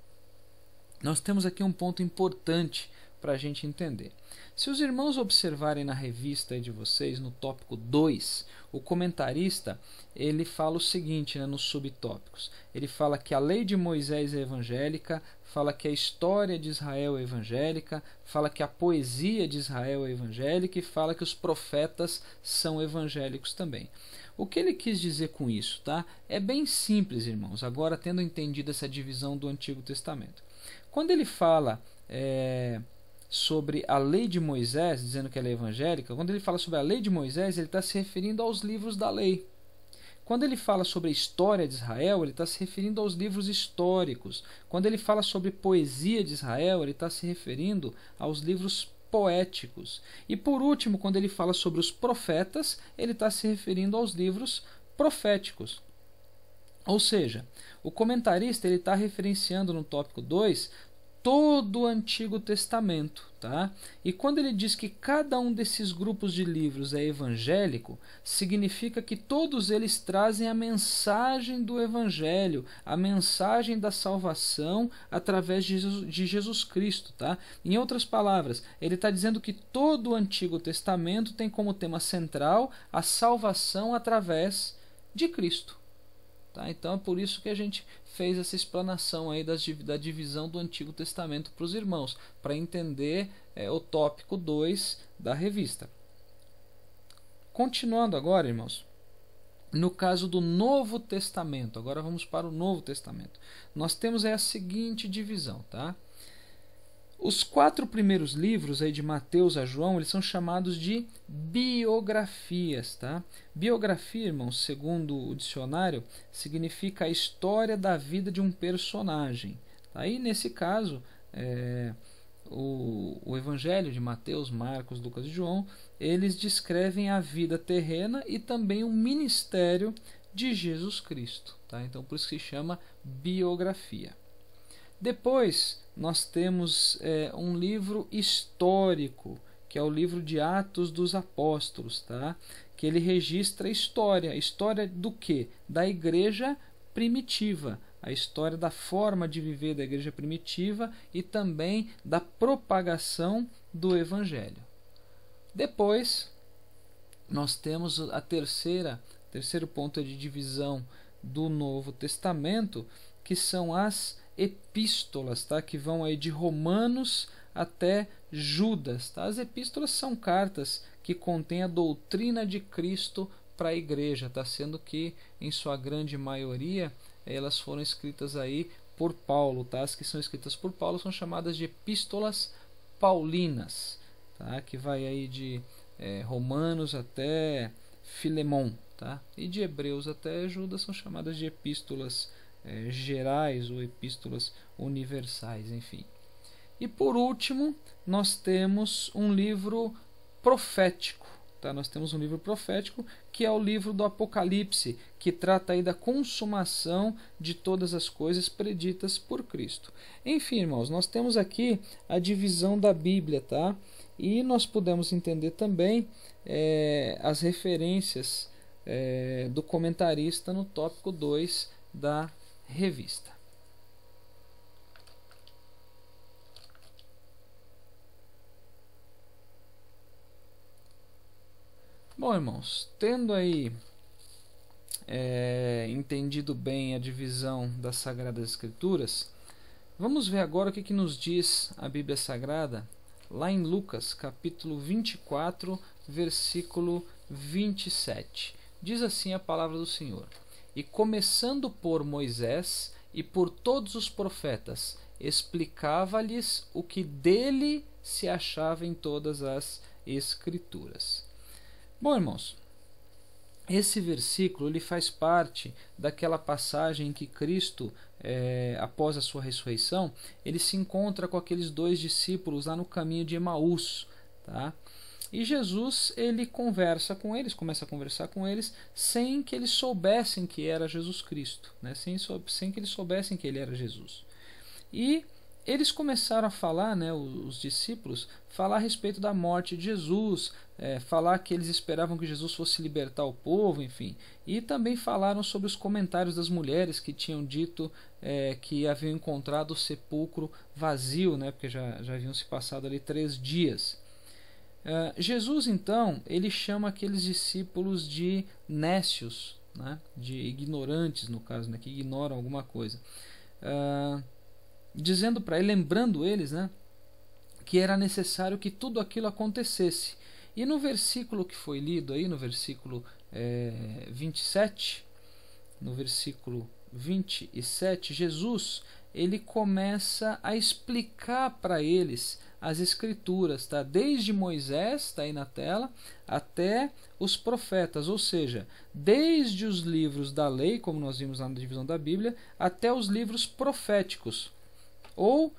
nós temos aqui um ponto importante para a gente entender. Se os irmãos observarem na revista de vocês, no tópico 2, o comentarista ele fala o seguinte, né, nos subtópicos. Ele fala que a lei de Moisés é evangélica, fala que a história de Israel é evangélica, fala que a poesia de Israel é evangélica e fala que os profetas são evangélicos também. O que ele quis dizer com isso, tá? É bem simples, irmãos, agora tendo entendido essa divisão do Antigo Testamento. Quando ele fala sobre a lei de Moisés, dizendo que ela é evangélica, quando ele fala sobre a lei de Moisés, ele está se referindo aos livros da lei. Quando ele fala sobre a história de Israel, ele está se referindo aos livros históricos. Quando ele fala sobre poesia de Israel, ele está se referindo aos livros poéticos. E por último, quando ele fala sobre os profetas, ele está se referindo aos livros proféticos. Ou seja, o comentarista está referenciando no tópico 2 todo o Antigo Testamento, tá? E quando ele diz que cada um desses grupos de livros é evangélico, significa que todos eles trazem a mensagem do Evangelho, a mensagem da salvação através de Jesus Cristo, tá? Em outras palavras, ele está dizendo que todo o Antigo Testamento tem como tema central a salvação através de Cristo. Tá? Então é por isso que a gente fez essa explanação aí da divisão do Antigo Testamento para os irmãos, para entender o tópico 2 da revista. Continuando agora, irmãos, no caso do Novo Testamento, agora vamos para o Novo Testamento. Nós temos aí a seguinte divisão, tá? Os 4 primeiros livros aí de Mateus a João, eles são chamados de biografias, tá? Biografia, irmãos, segundo o dicionário, significa a história da vida de um personagem. Aí, nesse caso, o Evangelho de Mateus, Marcos, Lucas e João, eles descrevem a vida terrena e também o ministério de Jesus Cristo, tá? Então, por isso que se chama biografia. Depois, nós temos um livro histórico, que é o livro de Atos dos Apóstolos, tá? Que ele registra a história. História do quê? Da igreja primitiva. A história da forma de viver da igreja primitiva e também da propagação do Evangelho. Depois, nós temos a terceiro ponto de divisão do Novo Testamento, que são as epístolas, tá? Que vão aí de Romanos até Judas, tá? As epístolas são cartas que contêm a doutrina de Cristo para a igreja, tá? Sendo que em sua grande maioria elas foram escritas aí por Paulo, tá? As que são escritas por Paulo são chamadas de epístolas paulinas, tá? Que vai aí de Romanos até Filemon, tá? E de Hebreus até Judas são chamadas de epístolas gerais ou epístolas universais, enfim. E por último, nós temos um livro profético, tá? Nós temos um livro profético que é o livro do Apocalipse, que trata aí da consumação de todas as coisas preditas por Cristo. Enfim, irmãos, nós temos aqui a divisão da Bíblia, tá? E nós podemos entender também as referências do comentarista no tópico 2 da revista. Bom, irmãos, tendo aí entendido bem a divisão das Sagradas Escrituras, vamos ver agora o que nos diz a Bíblia Sagrada, lá em Lucas, capítulo 24, versículo 27. Diz assim a palavra do Senhor: E começando por Moisés e por todos os profetas, explicava-lhes o que dele se achava em todas as Escrituras. Bom, irmãos, esse versículo ele faz parte daquela passagem em que Cristo, após a sua ressurreição, ele se encontra com aqueles 2 discípulos lá no caminho de Emaús, tá? E Jesus ele começa a conversar com eles sem que eles soubessem que era Jesus Cristo, né? sem que eles soubessem que ele era Jesus. E eles começaram a falar, né, os discípulos, falar a respeito da morte de Jesus, falar que eles esperavam que Jesus fosse libertar o povo, enfim. E também falaram sobre os comentários das mulheres que tinham dito que haviam encontrado o sepulcro vazio, né, porque já haviam se passado ali 3 dias. Jesus, então, ele chama aqueles discípulos de nécios, né, de ignorantes, no caso, né, que ignoram alguma coisa. Dizendo para ele, lembrando eles, né, que era necessário que tudo aquilo acontecesse. E no versículo que foi lido aí, no versículo 27, no versículo 27, Jesus ele começa a explicar para eles as Escrituras, tá? Desde Moisés, está aí na tela, até os profetas, ou seja, desde os livros da lei, como nós vimos lá na divisão da Bíblia, até os livros proféticos. Ou,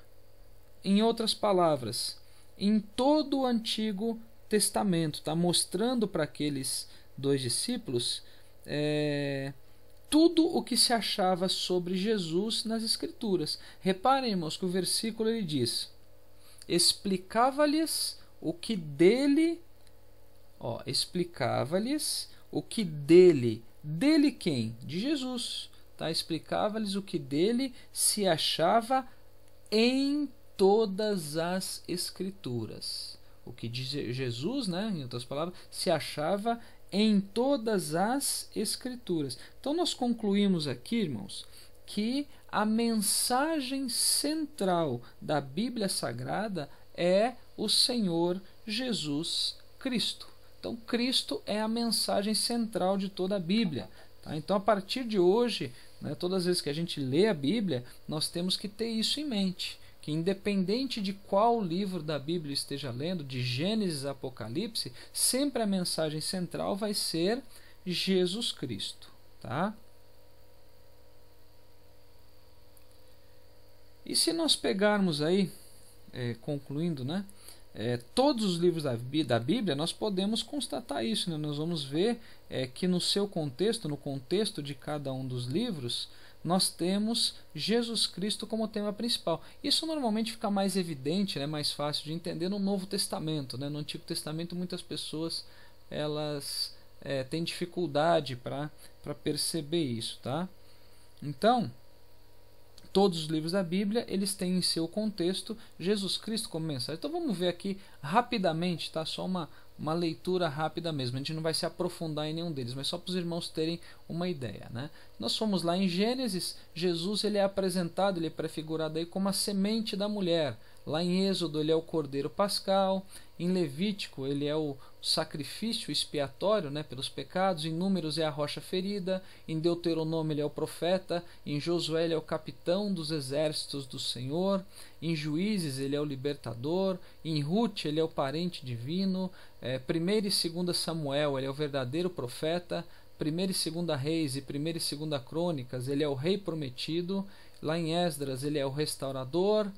em outras palavras, em todo o Antigo Testamento, está mostrando para aqueles 2 discípulos tudo o que se achava sobre Jesus nas Escrituras. Reparem, irmãos, que o versículo ele diz: explicava-lhes o que dele, dele quem? De Jesus, tá? Explicava-lhes o que dele se achava em todas as Escrituras. O que diz Jesus, né, em outras palavras, se achava em todas as Escrituras. Então nós concluímos aqui, irmãos, que a mensagem central da Bíblia Sagrada é o Senhor Jesus Cristo. Então Cristo é a mensagem central de toda a Bíblia. Tá? Então a partir de hoje, né, todas as vezes que a gente lê a Bíblia, nós temos que ter isso em mente, que independente de qual livro da Bíblia esteja lendo, de Gênesis a Apocalipse, sempre a mensagem central vai ser Jesus Cristo. Tá? E se nós pegarmos aí, concluindo, né, todos os livros da Bíblia, nós podemos constatar isso, né? Nós vamos ver que no seu contexto, no contexto de cada um dos livros, nós temos Jesus Cristo como tema principal. Isso normalmente fica mais evidente, né, mais fácil de entender no Novo Testamento, né? No Antigo Testamento muitas pessoas elas têm dificuldade para perceber isso, tá? Então, todos os livros da Bíblia eles têm em seu contexto Jesus Cristo como mensagem. Então vamos ver aqui rapidamente, tá? Só uma leitura rápida mesmo. A gente não vai se aprofundar em nenhum deles, mas só para os irmãos terem uma ideia, né? Nós fomos lá em Gênesis, Jesus ele é apresentado, ele é prefigurado aí como a semente da mulher. Lá em Êxodo ele é o cordeiro pascal, em Levítico ele é o sacrifício expiatório, né, pelos pecados, em Números é a rocha ferida, em Deuteronômio ele é o profeta, em Josué ele é o capitão dos exércitos do Senhor, em Juízes ele é o libertador, em Ruth ele é o parente divino, 1ª e 2ª Samuel ele é o verdadeiro profeta, 1ª e 2ª Reis e 1ª e 2ª Crônicas ele é o rei prometido, lá em Esdras ele é o restaurador,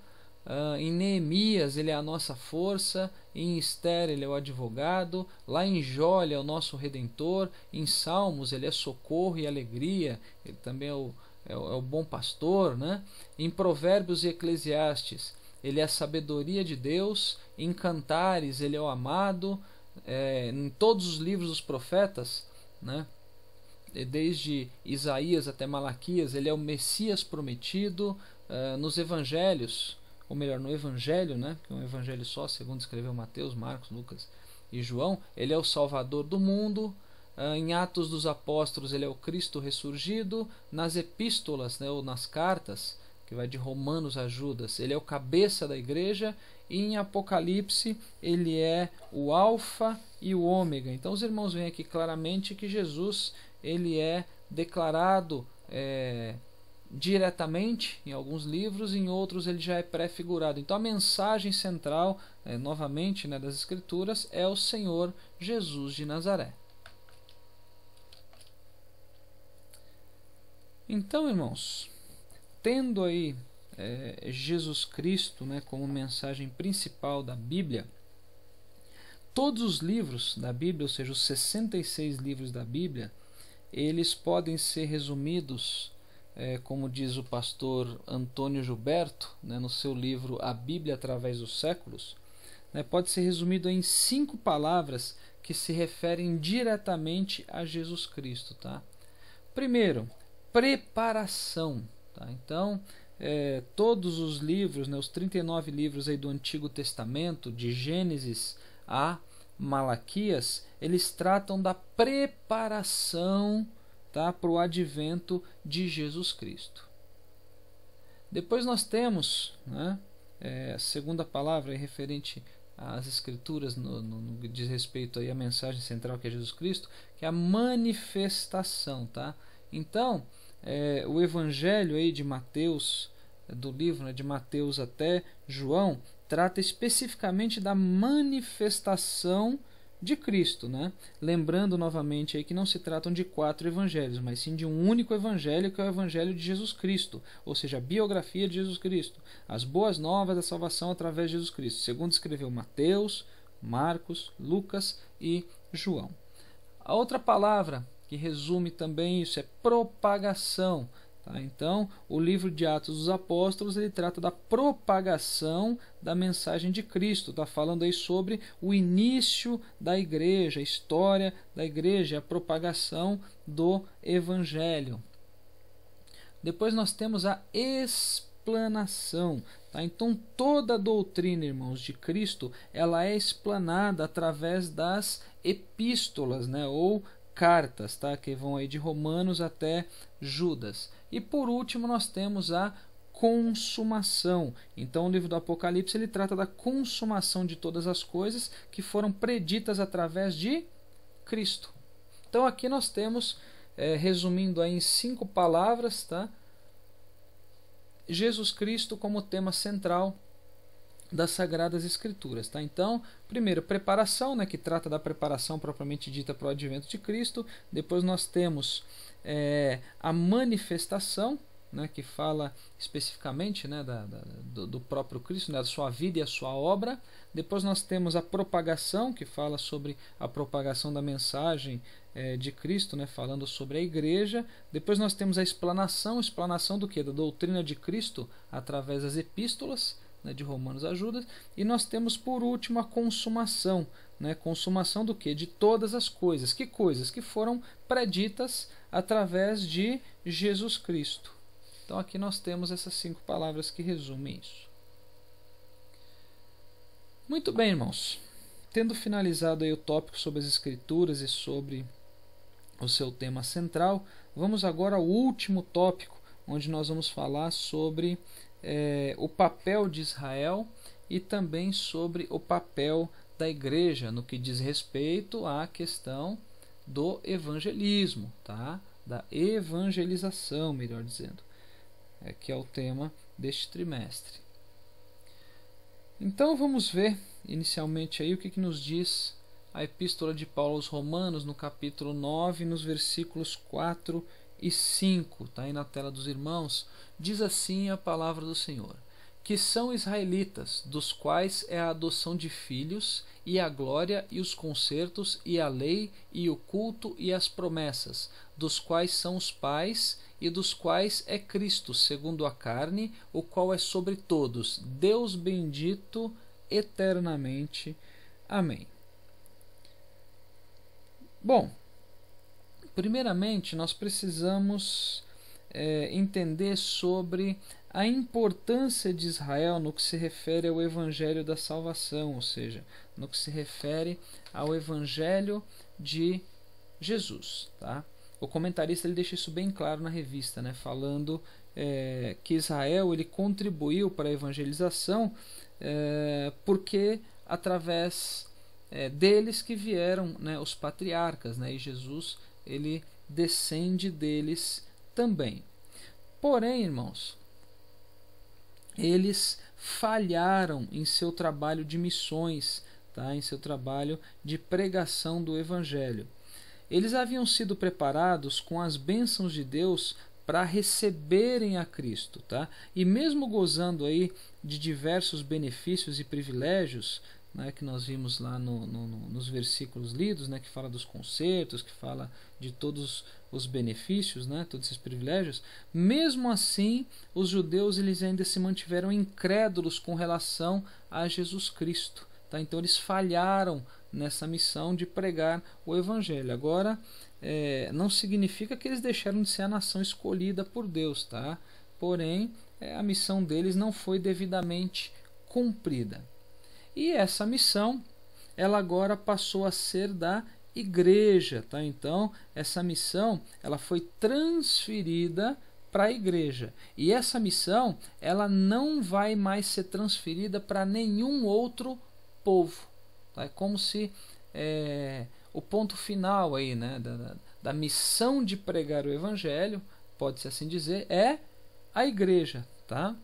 em Neemias ele é a nossa força, em Esther ele é o advogado, lá em Jó ele é o nosso redentor, em Salmos ele é socorro e alegria, ele também é o bom pastor, né? Em Provérbios e Eclesiastes ele é a sabedoria de Deus, em Cantares ele é o amado, em todos os livros dos profetas, né, desde Isaías até Malaquias ele é o Messias prometido, nos evangelhos, ou melhor, no Evangelho, né, que é um evangelho só, segundo escreveu Mateus, Marcos, Lucas e João, ele é o Salvador do mundo. Em Atos dos Apóstolos ele é o Cristo ressurgido. Nas epístolas, né, ou nas cartas, que vai de Romanos a Judas, ele é o cabeça da igreja. E em Apocalipse ele é o Alfa e o Ômega. Então os irmãos veem aqui claramente que Jesus ele é declarado diretamente em alguns livros, em outros ele já é pré-figurado. Então a mensagem central, novamente, né, das Escrituras é o Senhor Jesus de Nazaré. Então, irmãos, tendo aí Jesus Cristo, né, como mensagem principal da Bíblia, todos os livros da Bíblia, ou seja, os 66 livros da Bíblia, eles podem ser resumidos, como diz o pastor Antônio Gilberto, né, no seu livro A Bíblia através dos séculos, né, pode ser resumido em 5 palavras que se referem diretamente a Jesus Cristo. Tá? Primeiro, preparação. Tá? Então, todos os livros, né, os 39 livros aí do Antigo Testamento, de Gênesis a Malaquias, eles tratam da preparação, tá, para o advento de Jesus Cristo. Depois nós temos, né, a segunda palavra referente às Escrituras, no que diz respeito aí à mensagem central que é Jesus Cristo, que é a manifestação. Tá? Então, o Evangelho aí de Mateus, do livro, né, de Mateus até João, trata especificamente da manifestação de Cristo, né? Lembrando novamente aí que não se tratam de 4 evangelhos, mas sim de um único evangelho, que é o evangelho de Jesus Cristo, ou seja, a biografia de Jesus Cristo, as boas novas da salvação através de Jesus Cristo, segundo escreveu Mateus, Marcos, Lucas e João. A outra palavra que resume também isso é propagação. Tá? Então, o livro de Atos dos Apóstolos ele trata da propagação da mensagem de Cristo. Está falando aí sobre o início da igreja, a história da igreja, a propagação do Evangelho. Depois nós temos a explanação. Tá? Então, toda a doutrina, irmãos, de Cristo, ela é explanada através das epístolas, né? Ou cartas, tá? Que vão aí de Romanos até Judas. E por último nós temos a consumação. Então o livro do Apocalipse ele trata da consumação de todas as coisas que foram preditas através de Cristo. Então aqui nós temos, resumindo aí em 5 palavras, tá? Jesus Cristo como tema central das Sagradas Escrituras. Tá? Então, primeiro, preparação, né, que trata da preparação propriamente dita para o advento de Cristo. Depois nós temos a manifestação, né, que fala especificamente, né, do próprio Cristo, né, da sua vida e a sua obra. Depois nós temos a propagação, que fala sobre a propagação da mensagem de Cristo, né, falando sobre a igreja. Depois nós temos a explanação do quê? Da doutrina de Cristo através das epístolas, de Romanos a Judas, e nós temos por último a consumação, né? Consumação do que? De todas as coisas. Que coisas? Que foram preditas através de Jesus Cristo. Então aqui nós temos essas 5 palavras que resumem isso. Muito bem, irmãos. Tendo finalizado aí o tópico sobre as Escrituras e sobre o seu tema central, vamos agora ao último tópico, onde nós vamos falar sobre o papel de Israel e também sobre o papel da igreja no que diz respeito à questão do evangelismo, tá? Da evangelização, melhor dizendo, que é o tema deste trimestre. Então vamos ver inicialmente aí o que nos diz a Epístola de Paulo aos Romanos no capítulo 9, nos versículos 4 e 5, tá aí na tela dos irmãos. Diz assim a palavra do Senhor: que são israelitas, dos quais é a adoção de filhos, e a glória, e os concertos, e a lei, e o culto, e as promessas, dos quais são os pais, e dos quais é Cristo, segundo a carne, o qual é sobre todos, Deus bendito eternamente. Amém. Bom, primeiramente nós precisamos entender sobre a importância de Israel no que se refere ao Evangelho da Salvação, ou seja, no que se refere ao Evangelho de Jesus, tá? O comentarista ele deixa isso bem claro na revista, né? Falando que Israel ele contribuiu para a evangelização porque através deles que vieram, né, os patriarcas, né? E Jesus ele descende deles também. Porém, irmãos, eles falharam em seu trabalho de missões, tá? Em seu trabalho de pregação do Evangelho. Eles haviam sido preparados com as bênçãos de Deus para receberem a Cristo, tá? E mesmo gozando aí de diversos benefícios e privilégios, né, que nós vimos lá nos versículos lidos, né, que fala dos concertos, que fala de todos os benefícios, né, todos esses privilégios, mesmo assim os judeus eles ainda se mantiveram incrédulos com relação a Jesus Cristo, tá? Então eles falharam nessa missão de pregar o Evangelho. Agora, não significa que eles deixaram de ser a nação escolhida por Deus, tá? Porém, a missão deles não foi devidamente cumprida. E essa missão, ela agora passou a ser da igreja, tá? Então, essa missão, ela foi transferida para a igreja. E essa missão, ela não vai mais ser transferida para nenhum outro povo. É como se o ponto final aí, né, da missão de pregar o Evangelho, pode-se assim dizer, é a igreja, tá?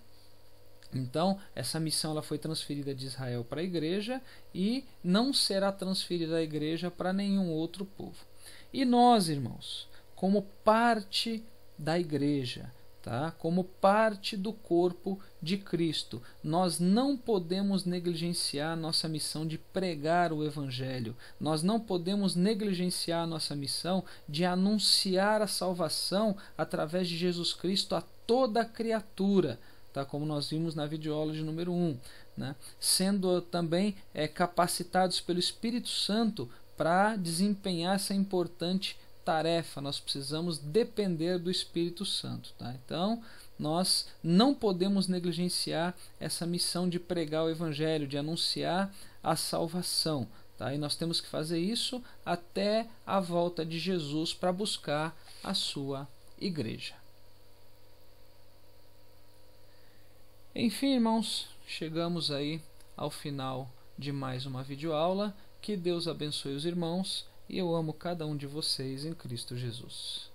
Então, essa missão ela foi transferida de Israel para a igreja e não será transferida da igreja para nenhum outro povo. E nós, irmãos, como parte da igreja, tá? Como parte do corpo de Cristo, nós não podemos negligenciar nossa missão de pregar o Evangelho, nós não podemos negligenciar nossa missão de anunciar a salvação através de Jesus Cristo a toda a criatura, tá? Como nós vimos na videoaula de número 1, né? Sendo também capacitados pelo Espírito Santo para desempenhar essa importante tarefa. Nós precisamos depender do Espírito Santo, tá? Então, nós não podemos negligenciar essa missão de pregar o Evangelho, de anunciar a salvação, tá? E nós temos que fazer isso até a volta de Jesus para buscar a sua igreja. Enfim, irmãos, chegamos aí ao final de mais uma videoaula. Que Deus abençoe os irmãos e eu amo cada um de vocês em Cristo Jesus.